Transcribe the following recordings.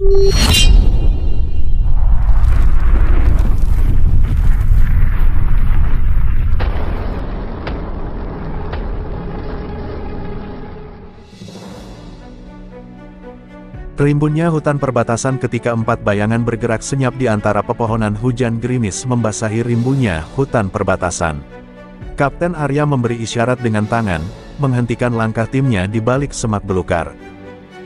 Rimbunnya hutan perbatasan ketika 4 bayangan bergerak senyap di antara pepohonan, hujan gerimis membasahi rimbunnya hutan perbatasan. Kapten Arya memberi isyarat dengan tangan, menghentikan langkah timnya di balik semak belukar.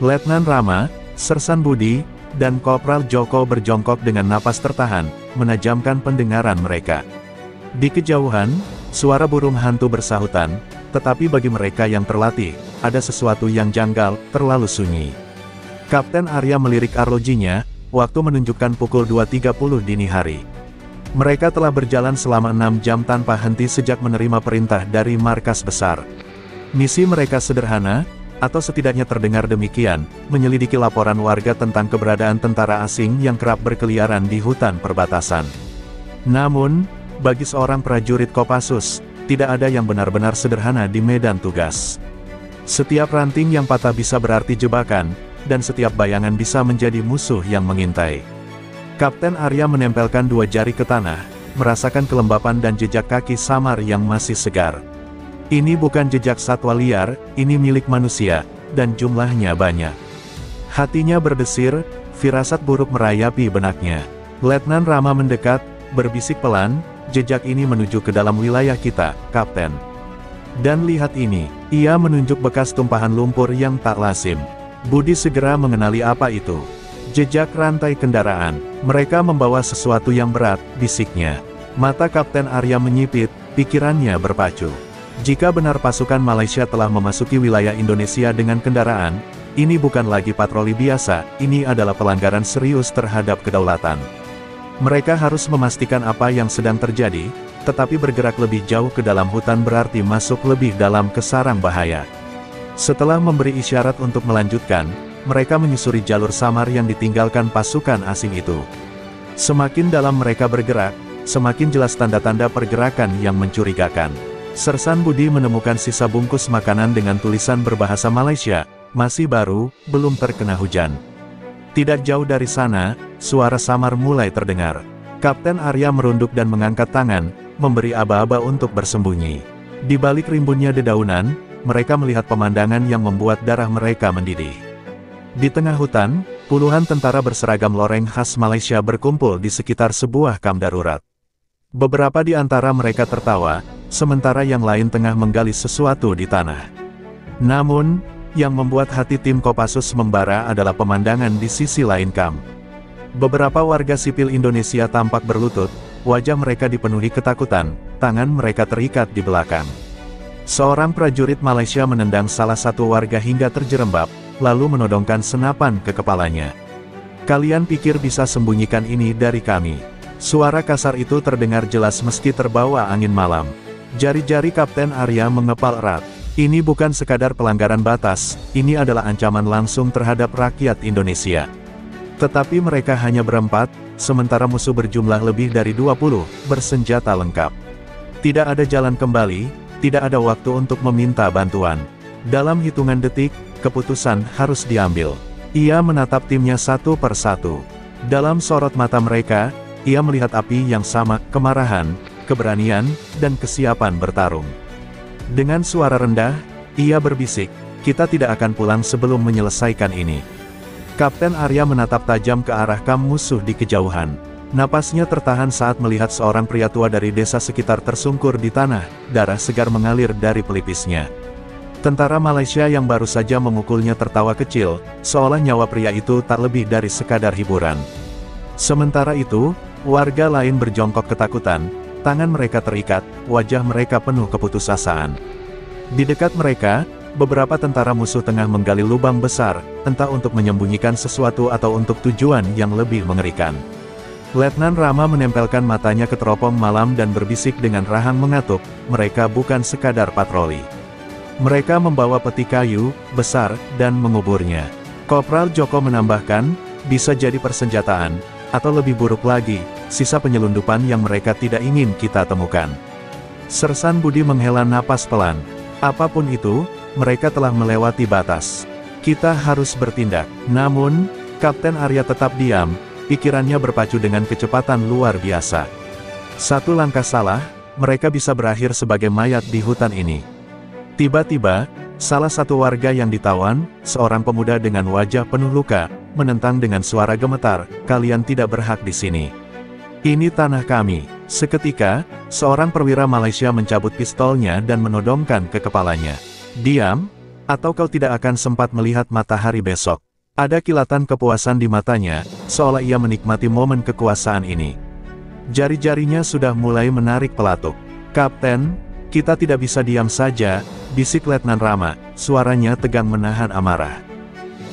Letnan Rama, Sersan Budi, dan Kopral Joko berjongkok dengan napas tertahan, menajamkan pendengaran mereka. Di kejauhan, suara burung hantu bersahutan, tetapi bagi mereka yang terlatih, ada sesuatu yang janggal, terlalu sunyi. Kapten Arya melirik arlojinya, waktu menunjukkan pukul 2.30 dini hari. Mereka telah berjalan selama 6 jam tanpa henti sejak menerima perintah dari markas besar. Misi mereka sederhana, atau setidaknya terdengar demikian, menyelidiki laporan warga tentang keberadaan tentara asing yang kerap berkeliaran di hutan perbatasan. Namun, bagi seorang prajurit Kopassus, tidak ada yang benar-benar sederhana di medan tugas. Setiap ranting yang patah bisa berarti jebakan, dan setiap bayangan bisa menjadi musuh yang mengintai. Kapten Arya menempelkan 2 jari ke tanah, merasakan kelembapan dan jejak kaki samar yang masih segar. Ini bukan jejak satwa liar, ini milik manusia, dan jumlahnya banyak. Hatinya berdesir, firasat buruk merayapi benaknya. Letnan Rama mendekat, berbisik pelan, jejak ini menuju ke dalam wilayah kita, Kapten. Dan lihat ini, ia menunjuk bekas tumpahan lumpur yang tak lazim. Budi segera mengenali apa itu. Jejak rantai kendaraan. Mereka membawa sesuatu yang berat, bisiknya. Mata Kapten Arya menyipit, pikirannya berpacu. Jika benar pasukan Malaysia telah memasuki wilayah Indonesia dengan kendaraan, ini bukan lagi patroli biasa, ini adalah pelanggaran serius terhadap kedaulatan. Mereka harus memastikan apa yang sedang terjadi, tetapi bergerak lebih jauh ke dalam hutan berarti masuk lebih dalam ke sarang bahaya. Setelah memberi isyarat untuk melanjutkan, mereka menyusuri jalur samar yang ditinggalkan pasukan asing itu. Semakin dalam mereka bergerak, semakin jelas tanda-tanda pergerakan yang mencurigakan. Sersan Budi menemukan sisa bungkus makanan dengan tulisan berbahasa Malaysia, masih baru, belum terkena hujan. Tidak jauh dari sana, suara samar mulai terdengar. Kapten Arya merunduk dan mengangkat tangan, memberi aba-aba untuk bersembunyi. Di balik rimbunnya dedaunan, mereka melihat pemandangan yang membuat darah mereka mendidih. Di tengah hutan, puluhan tentara berseragam loreng khas Malaysia berkumpul di sekitar sebuah kamp darurat. Beberapa di antara mereka tertawa, sementara yang lain tengah menggali sesuatu di tanah. Namun, yang membuat hati tim Kopassus membara adalah pemandangan di sisi lain kamp. Beberapa warga sipil Indonesia tampak berlutut, wajah mereka dipenuhi ketakutan, tangan mereka terikat di belakang. Seorang prajurit Malaysia menendang salah satu warga hingga terjerembab, lalu menodongkan senapan ke kepalanya. "Kalian pikir bisa sembunyikan ini dari kami?" Suara kasar itu terdengar jelas meski terbawa angin malam. Jari-jari Kapten Arya mengepal erat. Ini bukan sekadar pelanggaran batas, ini adalah ancaman langsung terhadap rakyat Indonesia. Tetapi mereka hanya berempat, sementara musuh berjumlah lebih dari 20, bersenjata lengkap. Tidak ada jalan kembali. Tidak ada waktu untuk meminta bantuan. Dalam hitungan detik, keputusan harus diambil. Ia menatap timnya satu per satu. Dalam sorot mata mereka, ia melihat api yang sama, kemarahan, keberanian, dan kesiapan bertarung. Dengan suara rendah, ia berbisik, "Kita tidak akan pulang sebelum menyelesaikan ini." Kapten Arya menatap tajam ke arah kamp musuh di kejauhan. Napasnya tertahan saat melihat seorang pria tua dari desa sekitar tersungkur di tanah, darah segar mengalir dari pelipisnya. Tentara Malaysia yang baru saja memukulnya tertawa kecil, seolah nyawa pria itu tak lebih dari sekadar hiburan. Sementara itu, warga lain berjongkok ketakutan, tangan mereka terikat, wajah mereka penuh keputusasaan. Di dekat mereka, beberapa tentara musuh tengah menggali lubang besar, entah untuk menyembunyikan sesuatu atau untuk tujuan yang lebih mengerikan. Letnan Rama menempelkan matanya ke teropong malam dan berbisik dengan rahang mengatuk, "Mereka bukan sekadar patroli. Mereka membawa peti kayu, besar, dan menguburnya." Kopral Joko menambahkan, "Bisa jadi persenjataan, atau lebih buruk lagi, sisa penyelundupan yang mereka tidak ingin kita temukan." Sersan Budi menghela napas pelan. "Apapun itu, mereka telah melewati batas. Kita harus bertindak." Namun, Kapten Arya tetap diam, pikirannya berpacu dengan kecepatan luar biasa. Satu langkah salah, mereka bisa berakhir sebagai mayat di hutan ini. Tiba-tiba, salah satu warga yang ditawan, seorang pemuda dengan wajah penuh luka, menentang dengan suara gemetar, "Kalian tidak berhak di sini. Ini tanah kami." Seketika, seorang perwira Malaysia mencabut pistolnya dan menodongkan ke kepalanya. "Diam, atau kau tidak akan sempat melihat matahari besok." Ada kilatan kepuasan di matanya, seolah ia menikmati momen kekuasaan ini. Jari-jarinya sudah mulai menarik pelatuk. "Kapten, kita tidak bisa diam saja," bisik Letnan Rama, suaranya tegang menahan amarah.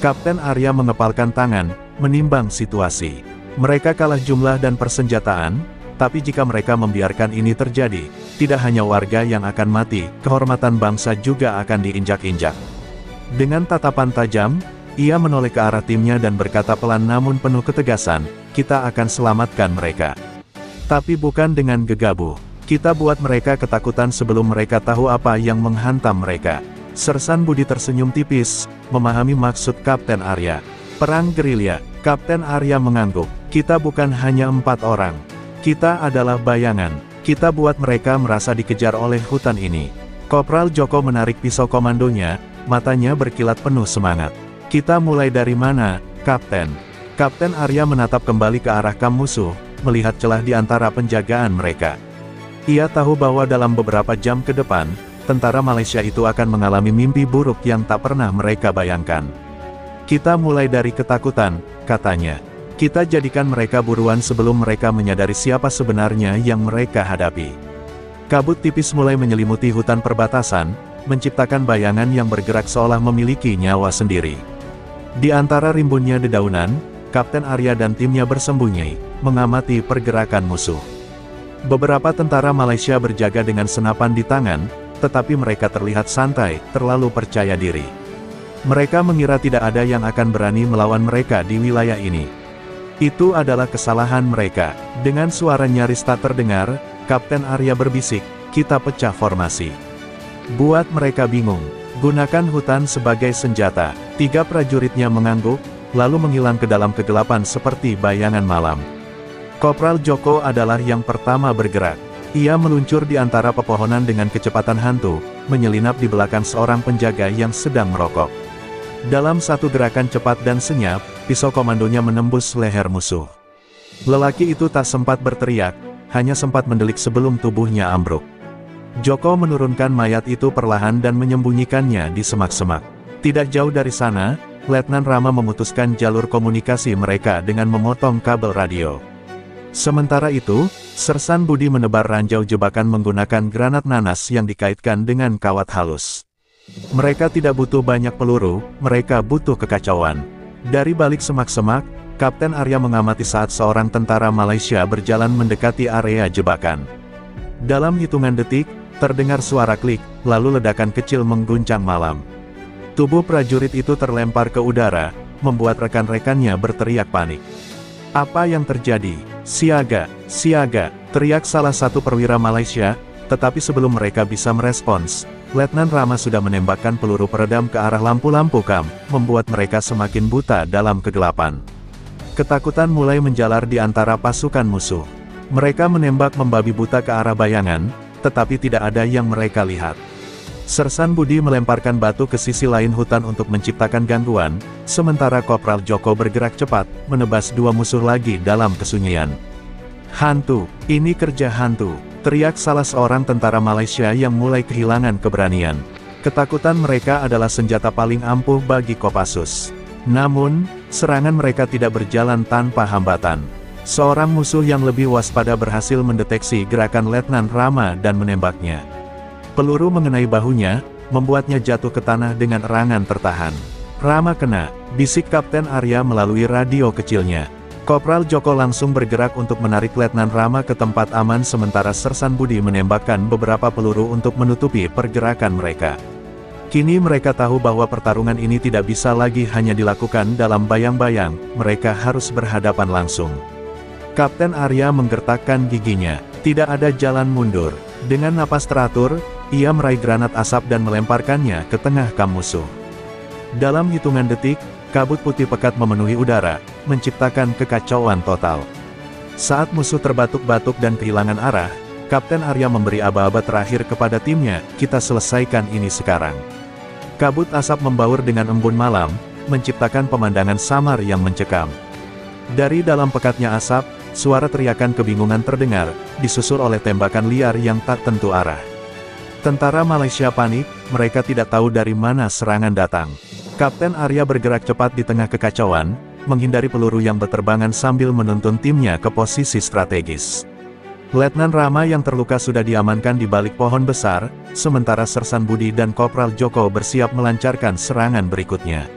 Kapten Arya mengepalkan tangan, menimbang situasi. Mereka kalah jumlah dan persenjataan, tapi jika mereka membiarkan ini terjadi, tidak hanya warga yang akan mati, kehormatan bangsa juga akan diinjak-injak. Dengan tatapan tajam, ia menoleh ke arah timnya dan berkata pelan namun penuh ketegasan, "Kita akan selamatkan mereka. Tapi bukan dengan gegabah. Kita buat mereka ketakutan sebelum mereka tahu apa yang menghantam mereka." Sersan Budi tersenyum tipis, memahami maksud Kapten Arya. "Perang gerilya." Kapten Arya mengangguk. "Kita bukan hanya 4 orang. Kita adalah bayangan. Kita buat mereka merasa dikejar oleh hutan ini." Kopral Joko menarik pisau komandonya, matanya berkilat penuh semangat. "Kita mulai dari mana, Kapten?" Kapten Arya menatap kembali ke arah kamp musuh, melihat celah di antara penjagaan mereka. Ia tahu bahwa dalam beberapa jam ke depan, tentara Malaysia itu akan mengalami mimpi buruk yang tak pernah mereka bayangkan. "Kita mulai dari ketakutan," katanya. "Kita jadikan mereka buruan sebelum mereka menyadari siapa sebenarnya yang mereka hadapi." Kabut tipis mulai menyelimuti hutan perbatasan, menciptakan bayangan yang bergerak seolah memiliki nyawa sendiri. Di antara rimbunnya dedaunan, Kapten Arya dan timnya bersembunyi, mengamati pergerakan musuh. Beberapa tentara Malaysia berjaga dengan senapan di tangan, tetapi mereka terlihat santai, terlalu percaya diri. Mereka mengira tidak ada yang akan berani melawan mereka di wilayah ini. Itu adalah kesalahan mereka. Dengan suara nyaris tak terdengar, Kapten Arya berbisik, "Kita pecah formasi. Buat mereka bingung. Gunakan hutan sebagai senjata." 3 prajuritnya mengangguk, lalu menghilang ke dalam kegelapan seperti bayangan malam. Kopral Joko adalah yang pertama bergerak. Ia meluncur di antara pepohonan dengan kecepatan hantu, menyelinap di belakang seorang penjaga yang sedang merokok. Dalam satu gerakan cepat dan senyap, pisau komandonya menembus leher musuh. Lelaki itu tak sempat berteriak, hanya sempat mendelik sebelum tubuhnya ambruk. Joko menurunkan mayat itu perlahan dan menyembunyikannya di semak-semak. Tidak jauh dari sana, Letnan Rama memutuskan jalur komunikasi mereka dengan memotong kabel radio. Sementara itu, Sersan Budi menebar ranjau jebakan menggunakan granat nanas yang dikaitkan dengan kawat halus. Mereka tidak butuh banyak peluru, mereka butuh kekacauan. Dari balik semak-semak, Kapten Arya mengamati saat seorang tentara Malaysia berjalan mendekati area jebakan. Dalam hitungan detik, terdengar suara klik, lalu ledakan kecil mengguncang malam. Tubuh prajurit itu terlempar ke udara, membuat rekan-rekannya berteriak panik. "Apa yang terjadi? Siaga, siaga!" teriak salah satu perwira Malaysia, tetapi sebelum mereka bisa merespons, Letnan Rama sudah menembakkan peluru peredam ke arah lampu-lampu kamp, membuat mereka semakin buta dalam kegelapan. Ketakutan mulai menjalar di antara pasukan musuh. Mereka menembak membabi buta ke arah bayangan, tetapi tidak ada yang mereka lihat. Sersan Budi melemparkan batu ke sisi lain hutan untuk menciptakan gangguan, sementara Kopral Joko bergerak cepat, menebas 2 musuh lagi dalam kesunyian. "Hantu, ini kerja hantu!" teriak salah seorang tentara Malaysia yang mulai kehilangan keberanian. Ketakutan mereka adalah senjata paling ampuh bagi Kopassus. Namun, serangan mereka tidak berjalan tanpa hambatan. Seorang musuh yang lebih waspada berhasil mendeteksi gerakan Letnan Rama dan menembaknya. Peluru mengenai bahunya, membuatnya jatuh ke tanah dengan erangan tertahan. "Rama kena," bisik Kapten Arya melalui radio kecilnya. Kopral Joko langsung bergerak untuk menarik Letnan Rama ke tempat aman sementara Sersan Budi menembakkan beberapa peluru untuk menutupi pergerakan mereka. Kini mereka tahu bahwa pertarungan ini tidak bisa lagi hanya dilakukan dalam bayang-bayang, mereka harus berhadapan langsung. Kapten Arya menggertakkan giginya, tidak ada jalan mundur. Dengan napas teratur, ia meraih granat asap dan melemparkannya ke tengah kamp musuh. Dalam hitungan detik, kabut putih pekat memenuhi udara, menciptakan kekacauan total. Saat musuh terbatuk-batuk dan kehilangan arah, Kapten Arya memberi aba-aba terakhir kepada timnya, "Kita selesaikan ini sekarang." Kabut asap membaur dengan embun malam, menciptakan pemandangan samar yang mencekam. Dari dalam pekatnya asap, suara teriakan kebingungan terdengar, disusul oleh tembakan liar yang tak tentu arah. Tentara Malaysia panik, mereka tidak tahu dari mana serangan datang. Kapten Arya bergerak cepat di tengah kekacauan, menghindari peluru yang berterbangan sambil menuntun timnya ke posisi strategis. Letnan Rama yang terluka sudah diamankan di balik pohon besar, sementara Sersan Budi dan Kopral Joko bersiap melancarkan serangan berikutnya.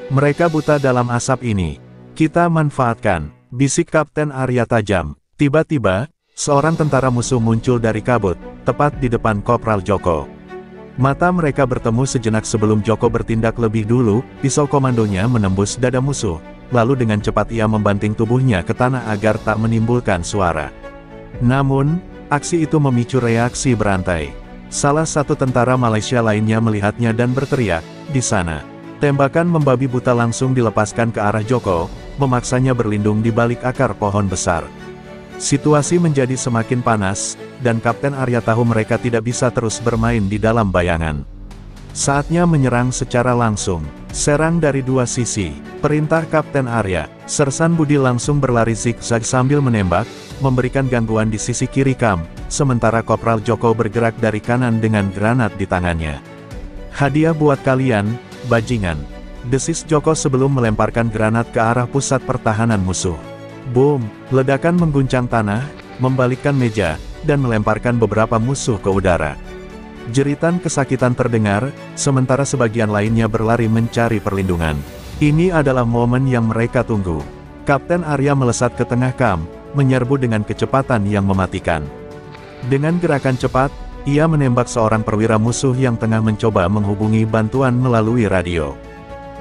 Mereka buta dalam asap ini. "Kita manfaatkan," bisik Kapten Arya tajam. Tiba-tiba, seorang tentara musuh muncul dari kabut, tepat di depan Kopral Joko. Mata mereka bertemu sejenak sebelum Joko bertindak lebih dulu, pisau komandonya menembus dada musuh, lalu dengan cepat ia membanting tubuhnya ke tanah agar tak menimbulkan suara. Namun, aksi itu memicu reaksi berantai. Salah satu tentara Malaysia lainnya melihatnya dan berteriak, "Di sana!" Tembakan membabi buta langsung dilepaskan ke arah Joko, memaksanya berlindung di balik akar pohon besar. Situasi menjadi semakin panas, dan Kapten Arya tahu mereka tidak bisa terus bermain di dalam bayangan. Saatnya menyerang secara langsung. Serang dari dua sisi. Perintah Kapten Arya. Sersan Budi langsung berlari zigzag sambil menembak, memberikan gangguan di sisi kiri kamp, sementara Kopral Joko bergerak dari kanan dengan granat di tangannya. "Hadiah buat kalian, bajingan," desis Joko sebelum melemparkan granat ke arah pusat pertahanan musuh. Boom! Ledakan mengguncang tanah, membalikkan meja, dan melemparkan beberapa musuh ke udara. Jeritan kesakitan terdengar, sementara sebagian lainnya berlari mencari perlindungan. Ini adalah momen yang mereka tunggu. Kapten Arya melesat ke tengah kamp, menyerbu dengan kecepatan yang mematikan. Dengan gerakan cepat, ia menembak seorang perwira musuh yang tengah mencoba menghubungi bantuan melalui radio.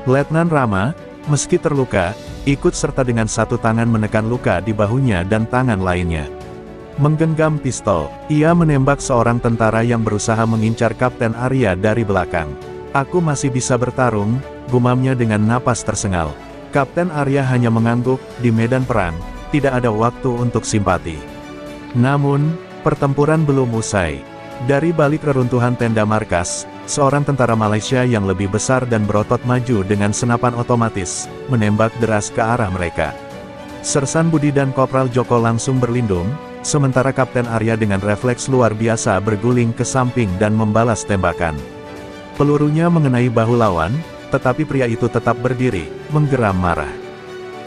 Letnan Rama, meski terluka, ikut serta dengan satu tangan menekan luka di bahunya dan tangan lainnya. Menggenggam pistol, ia menembak seorang tentara yang berusaha mengincar Kapten Arya dari belakang. "Aku masih bisa bertarung," gumamnya dengan napas tersengal. Kapten Arya hanya mengangguk, di medan perang, tidak ada waktu untuk simpati. Namun, pertempuran belum usai. Dari balik reruntuhan tenda markas, seorang tentara Malaysia yang lebih besar dan berotot maju dengan senapan otomatis, menembak deras ke arah mereka. Sersan Budi dan Kopral Joko langsung berlindung, sementara Kapten Arya dengan refleks luar biasa berguling ke samping dan membalas tembakan. Pelurunya mengenai bahu lawan, tetapi pria itu tetap berdiri, menggeram marah.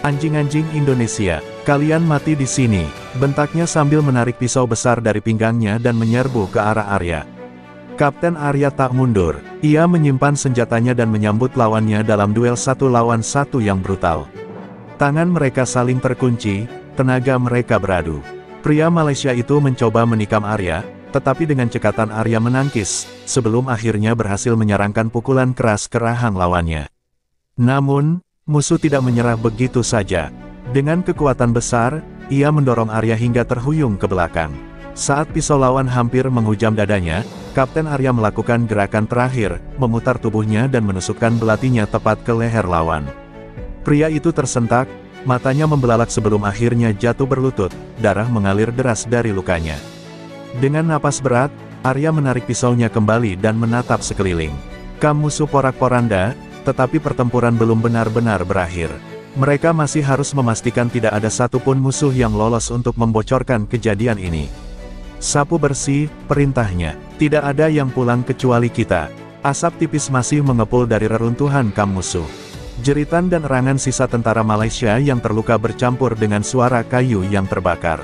"Anjing-anjing Indonesia, kalian mati di sini," bentaknya sambil menarik pisau besar dari pinggangnya dan menyerbu ke arah Arya. Kapten Arya tak mundur, ia menyimpan senjatanya dan menyambut lawannya dalam duel satu lawan satu yang brutal. Tangan mereka saling terkunci, tenaga mereka beradu. Pria Malaysia itu mencoba menikam Arya, tetapi dengan cekatan Arya menangkis, sebelum akhirnya berhasil menyerangkan pukulan keras ke rahang lawannya. Namun, musuh tidak menyerah begitu saja. Dengan kekuatan besar, ia mendorong Arya hingga terhuyung ke belakang. Saat pisau lawan hampir menghujam dadanya, Kapten Arya melakukan gerakan terakhir, memutar tubuhnya dan menusukkan belatinya tepat ke leher lawan. Pria itu tersentak, matanya membelalak sebelum akhirnya jatuh berlutut, darah mengalir deras dari lukanya. Dengan napas berat, Arya menarik pisaunya kembali dan menatap sekeliling. Kamp musuh porak-poranda, tetapi pertempuran belum benar-benar berakhir. Mereka masih harus memastikan tidak ada satupun musuh yang lolos untuk membocorkan kejadian ini. "Sapu bersih," perintahnya. "Tidak ada yang pulang kecuali kita." Asap tipis masih mengepul dari reruntuhan kamp musuh. Jeritan dan erangan sisa tentara Malaysia yang terluka bercampur dengan suara kayu yang terbakar.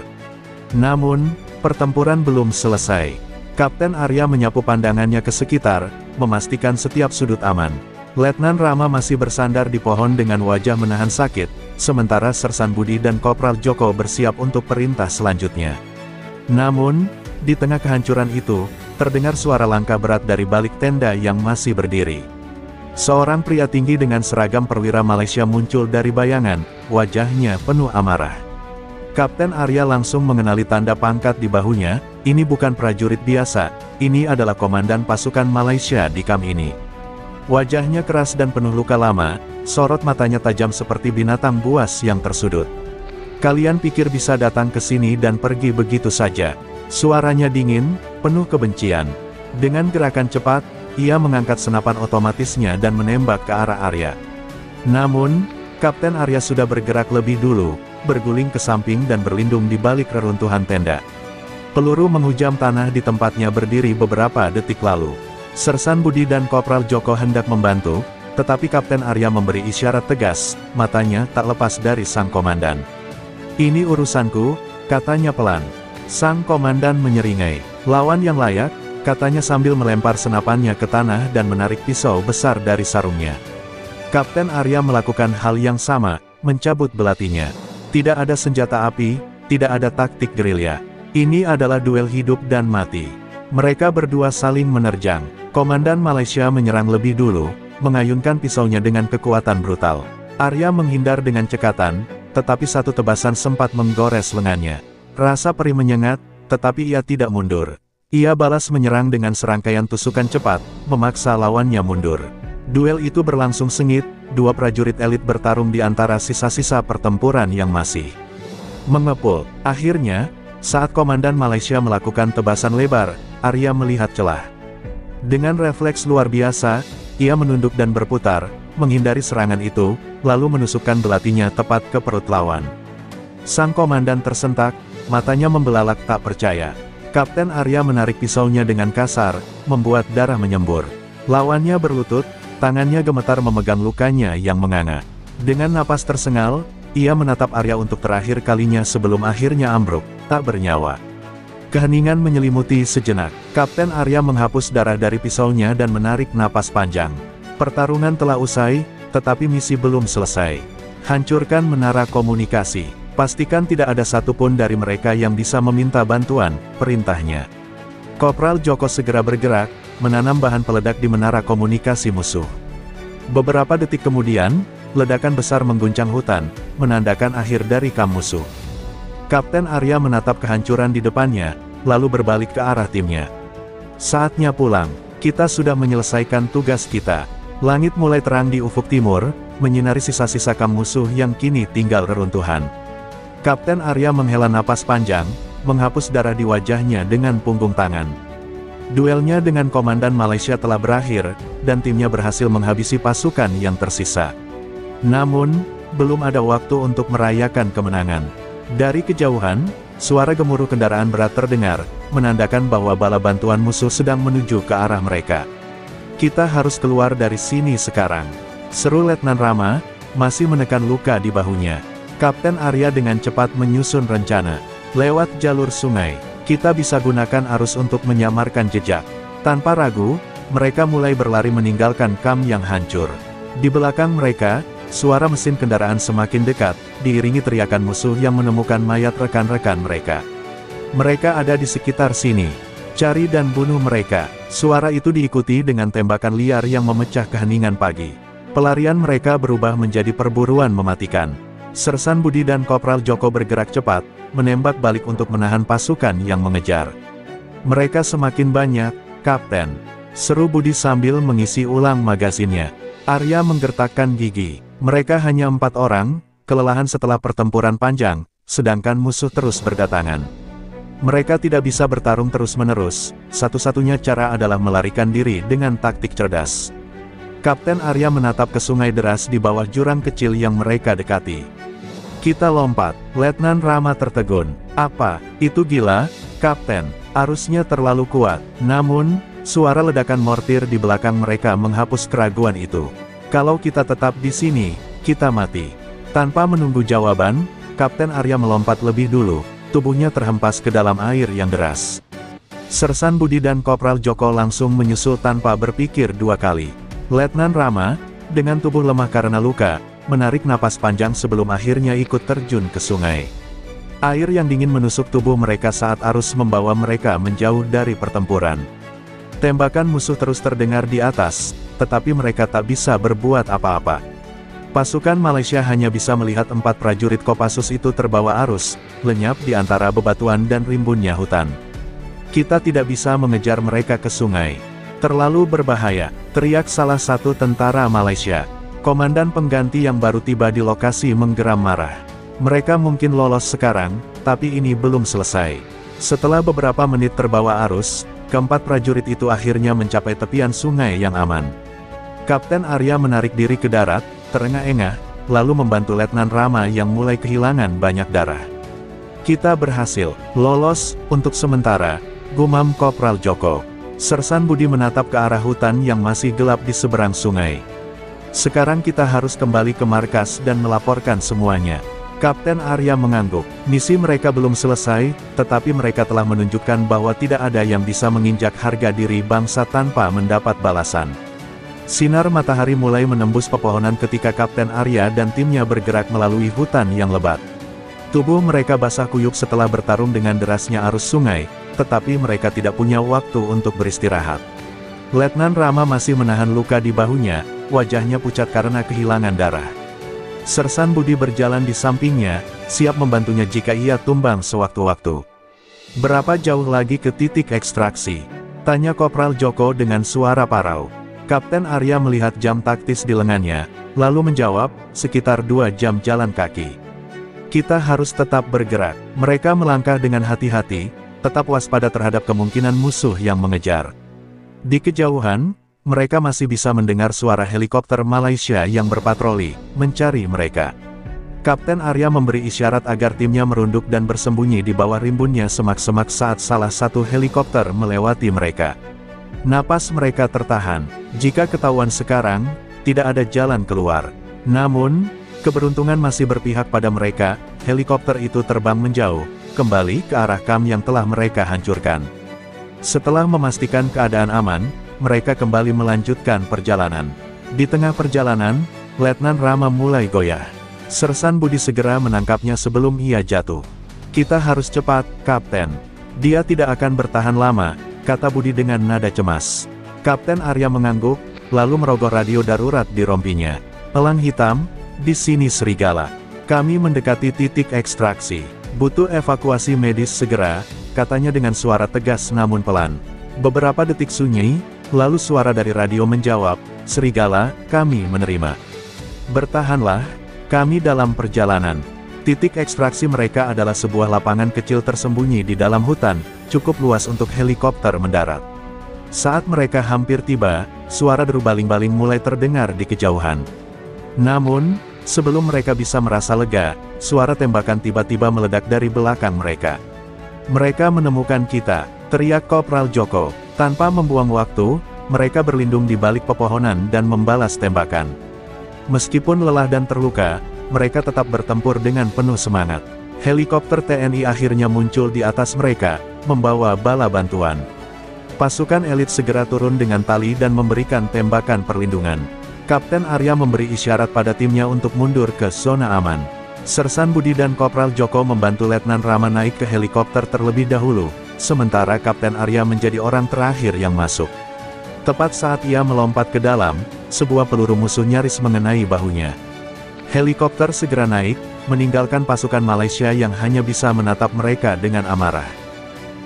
Namun, pertempuran belum selesai. Kapten Arya menyapu pandangannya ke sekitar, memastikan setiap sudut aman. Letnan Rama masih bersandar di pohon dengan wajah menahan sakit, sementara Sersan Budi dan Kopral Joko bersiap untuk perintah selanjutnya. Namun, di tengah kehancuran itu, terdengar suara langkah berat dari balik tenda yang masih berdiri. Seorang pria tinggi dengan seragam perwira Malaysia muncul dari bayangan, wajahnya penuh amarah. Kapten Arya langsung mengenali tanda pangkat di bahunya, ini bukan prajurit biasa, ini adalah komandan pasukan Malaysia di kamp ini. Wajahnya keras dan penuh luka lama, Sorot matanya tajam seperti binatang buas yang tersudut. Kalian pikir bisa datang ke sini dan pergi begitu saja? Suaranya dingin, penuh kebencian. Dengan gerakan cepat, ia mengangkat senapan otomatisnya dan menembak ke arah Arya. Namun, Kapten Arya sudah bergerak lebih dulu, berguling ke samping dan berlindung di balik reruntuhan tenda. Peluru menghujam tanah di tempatnya berdiri beberapa detik lalu. Sersan Budi dan Kopral Joko hendak membantu, tetapi Kapten Arya memberi isyarat tegas, matanya tak lepas dari sang komandan. "Ini urusanku," katanya pelan. Sang komandan menyeringai. "Lawan yang layak," katanya sambil melempar senapannya ke tanah dan menarik pisau besar dari sarungnya. Kapten Arya melakukan hal yang sama, mencabut belatinya. Tidak ada senjata api, tidak ada taktik gerilya. Ini adalah duel hidup dan mati. Mereka berdua saling menerjang. Komandan Malaysia menyerang lebih dulu, mengayunkan pisaunya dengan kekuatan brutal. Arya menghindar dengan cekatan, tetapi satu tebasan sempat menggores lengannya. Rasa perih menyengat, tetapi ia tidak mundur. Ia balas menyerang dengan serangkaian tusukan cepat, memaksa lawannya mundur. Duel itu berlangsung sengit, dua prajurit elit bertarung di antara sisa-sisa pertempuran yang masih mengepul. Akhirnya, saat Komandan Malaysia melakukan tebasan lebar, Arya melihat celah. Dengan refleks luar biasa, ia menunduk dan berputar, menghindari serangan itu, lalu menusukkan belatinya tepat ke perut lawan. Sang komandan tersentak, matanya membelalak tak percaya. Kapten Arya menarik pisaunya dengan kasar, membuat darah menyembur. Lawannya berlutut, tangannya gemetar memegang lukanya yang menganga. Dengan napas tersengal, ia menatap Arya untuk terakhir kalinya sebelum akhirnya ambruk, tak bernyawa. Keheningan menyelimuti sejenak. Kapten Arya menghapus darah dari pisaunya dan menarik napas panjang. Pertarungan telah usai, tetapi misi belum selesai. Hancurkan menara komunikasi. Pastikan tidak ada satupun dari mereka yang bisa meminta bantuan, perintahnya. Kopral Joko segera bergerak, menanam bahan peledak di menara komunikasi musuh. Beberapa detik kemudian, ledakan besar mengguncang hutan, menandakan akhir dari kamp musuh. Kapten Arya menatap kehancuran di depannya, lalu berbalik ke arah timnya. "Saatnya pulang. Kita sudah menyelesaikan tugas kita." Langit mulai terang di ufuk timur, menyinari sisa-sisa kamp musuh yang kini tinggal reruntuhan. Kapten Arya menghela napas panjang, menghapus darah di wajahnya dengan punggung tangan. Duelnya dengan Komandan Malaysia telah berakhir, dan timnya berhasil menghabisi pasukan yang tersisa. Namun, belum ada waktu untuk merayakan kemenangan. Dari kejauhan, suara gemuruh kendaraan berat terdengar, menandakan bahwa bala bantuan musuh sedang menuju ke arah mereka. "Kita harus keluar dari sini sekarang," seru Letnan Rama, masih menekan luka di bahunya. Kapten Arya dengan cepat menyusun rencana. "Lewat jalur sungai, kita bisa gunakan arus untuk menyamarkan jejak." Tanpa ragu, mereka mulai berlari meninggalkan kamp yang hancur. Di belakang mereka, suara mesin kendaraan semakin dekat, diiringi teriakan musuh yang menemukan mayat rekan-rekan mereka. "Mereka ada di sekitar sini. Cari dan bunuh mereka." Suara itu diikuti dengan tembakan liar yang memecah keheningan pagi. Pelarian mereka berubah menjadi perburuan mematikan. Sersan Budi dan Kopral Joko bergerak cepat, menembak balik untuk menahan pasukan yang mengejar. "Mereka semakin banyak, Kapten," seru Budi sambil mengisi ulang magazinnya. Arya menggertakkan gigi. Mereka hanya 4 orang, kelelahan setelah pertempuran panjang, sedangkan musuh terus berdatangan. Mereka tidak bisa bertarung terus-menerus, satu-satunya cara adalah melarikan diri dengan taktik cerdas. Kapten Arya menatap ke sungai deras di bawah jurang kecil yang mereka dekati. "Kita lompat," Letnan Rama tertegun. "Apa, itu gila, Kapten? Arusnya terlalu kuat." Namun, suara ledakan mortir di belakang mereka menghapus keraguan itu. "Kalau kita tetap di sini, kita mati." Tanpa menunggu jawaban, Kapten Arya melompat lebih dulu, tubuhnya terhempas ke dalam air yang deras. Sersan Budi dan Kopral Joko langsung menyusul tanpa berpikir 2 kali. Letnan Rama, dengan tubuh lemah karena luka, menarik napas panjang sebelum akhirnya ikut terjun ke sungai. Air yang dingin menusuk tubuh mereka saat arus membawa mereka menjauh dari pertempuran. Tembakan musuh terus terdengar di atas, tetapi mereka tak bisa berbuat apa-apa. Pasukan Malaysia hanya bisa melihat 4 prajurit Kopassus itu terbawa arus, lenyap di antara bebatuan dan rimbunnya hutan. "Kita tidak bisa mengejar mereka ke sungai. Terlalu berbahaya," teriak salah satu tentara Malaysia. Komandan pengganti yang baru tiba di lokasi menggeram marah. Mereka mungkin lolos sekarang, tapi ini belum selesai. Setelah beberapa menit terbawa arus, keempat prajurit itu akhirnya mencapai tepian sungai yang aman. Kapten Arya menarik diri ke darat, terengah-engah, lalu membantu Letnan Rama yang mulai kehilangan banyak darah. Kita berhasil, lolos, untuk sementara, gumam Kopral Joko. Sersan Budi menatap ke arah hutan yang masih gelap di seberang sungai. Sekarang kita harus kembali ke markas dan melaporkan semuanya. Kapten Arya mengangguk. Misi mereka belum selesai, tetapi mereka telah menunjukkan bahwa tidak ada yang bisa menginjak harga diri bangsa tanpa mendapat balasan. Sinar matahari mulai menembus pepohonan ketika Kapten Arya dan timnya bergerak melalui hutan yang lebat. Tubuh mereka basah kuyup setelah bertarung dengan derasnya arus sungai, tetapi mereka tidak punya waktu untuk beristirahat. Letnan Rama masih menahan luka di bahunya, wajahnya pucat karena kehilangan darah. Sersan Budi berjalan di sampingnya, siap membantunya jika ia tumbang sewaktu-waktu. "Berapa jauh lagi ke titik ekstraksi?" tanya Kopral Joko dengan suara parau. Kapten Arya melihat jam taktis di lengannya, lalu menjawab, "Sekitar 2 jam jalan kaki." "Kita harus tetap bergerak." Mereka melangkah dengan hati-hati, tetap waspada terhadap kemungkinan musuh yang mengejar. Di kejauhan, mereka masih bisa mendengar suara helikopter Malaysia yang berpatroli, mencari mereka. Kapten Arya memberi isyarat agar timnya merunduk dan bersembunyi di bawah rimbunnya semak-semak saat salah satu helikopter melewati mereka. Napas mereka tertahan. Jika ketahuan sekarang, tidak ada jalan keluar. Namun, keberuntungan masih berpihak pada mereka. Helikopter itu terbang menjauh, kembali ke arah kamp yang telah mereka hancurkan. Setelah memastikan keadaan aman, mereka kembali melanjutkan perjalanan. Di tengah perjalanan, Letnan Rama mulai goyah. Sersan Budi segera menangkapnya sebelum ia jatuh. "Kita harus cepat, Kapten. Dia tidak akan bertahan lama," kata Budi dengan nada cemas. Kapten Arya mengangguk, lalu merogoh radio darurat di rompinya. "Elang hitam, di sini Serigala. Kami mendekati titik ekstraksi. Butuh evakuasi medis segera," katanya dengan suara tegas namun pelan. Beberapa detik sunyi, lalu suara dari radio menjawab, "Serigala, kami menerima. Bertahanlah, kami dalam perjalanan." Titik ekstraksi mereka adalah sebuah lapangan kecil tersembunyi di dalam hutan, cukup luas untuk helikopter mendarat. Saat mereka hampir tiba, suara deru baling-baling mulai terdengar di kejauhan. Namun, sebelum mereka bisa merasa lega, suara tembakan tiba-tiba meledak dari belakang mereka. "Mereka menemukan kita," teriak Kopral Joko. Tanpa membuang waktu, mereka berlindung di balik pepohonan dan membalas tembakan. Meskipun lelah dan terluka, mereka tetap bertempur dengan penuh semangat. Helikopter TNI akhirnya muncul di atas mereka, membawa bala bantuan. Pasukan elit segera turun dengan tali dan memberikan tembakan perlindungan. Kapten Arya memberi isyarat pada timnya untuk mundur ke zona aman. Sersan Budi dan Kopral Joko membantu Letnan Rama naik ke helikopter terlebih dahulu, sementara Kapten Arya menjadi orang terakhir yang masuk. Tepat saat ia melompat ke dalam, sebuah peluru musuh nyaris mengenai bahunya. Helikopter segera naik, meninggalkan pasukan Malaysia yang hanya bisa menatap mereka dengan amarah.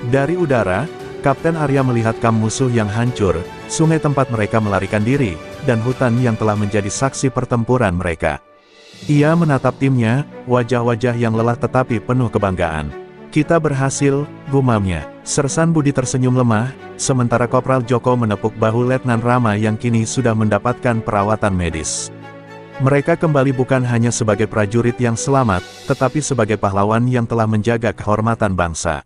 Dari udara, Kapten Arya melihat kamp musuh yang hancur, sungai tempat mereka melarikan diri, dan hutan yang telah menjadi saksi pertempuran mereka. Ia menatap timnya, wajah-wajah yang lelah tetapi penuh kebanggaan. "Kita berhasil," gumamnya. Sersan Budi tersenyum lemah, sementara Kopral Joko menepuk bahu Letnan Rama yang kini sudah mendapatkan perawatan medis. Mereka kembali bukan hanya sebagai prajurit yang selamat, tetapi sebagai pahlawan yang telah menjaga kehormatan bangsa.